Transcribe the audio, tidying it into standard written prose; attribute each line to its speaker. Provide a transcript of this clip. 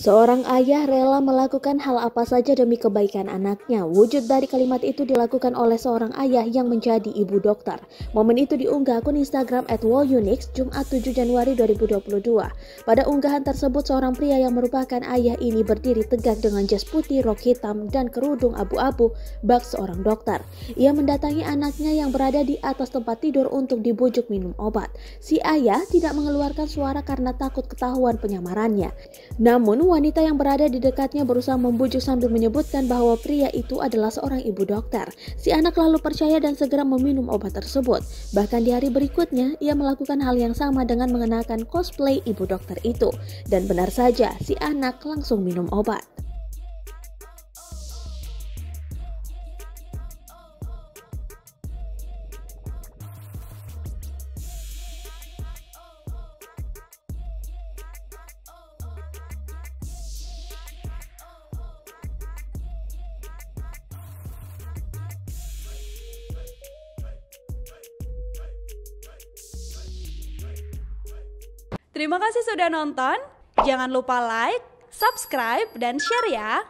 Speaker 1: Seorang ayah rela melakukan hal apa saja demi kebaikan anaknya. Wujud dari kalimat itu dilakukan oleh seorang ayah yang menjadi ibu dokter. Momen itu diunggah akun Instagram @wallunix Jumat 7 Januari 2022. Pada unggahan tersebut, seorang pria yang merupakan ayah ini berdiri tegak dengan jas putih, rok hitam, dan kerudung abu-abu bak seorang dokter. Ia mendatangi anaknya yang berada di atas tempat tidur untuk dibujuk minum obat. Si ayah tidak mengeluarkan suara karena takut ketahuan penyamarannya. Namun, wanita yang berada di dekatnya berusaha membujuk sambil menyebutkan bahwa pria itu adalah seorang ibu dokter. Si anak lalu percaya dan segera meminum obat tersebut. Bahkan di hari berikutnya, ia melakukan hal yang sama dengan mengenakan cosplay ibu dokter itu. Dan benar saja, si anak langsung minum obat.
Speaker 2: Terima kasih sudah nonton. Jangan lupa like, subscribe, dan share ya.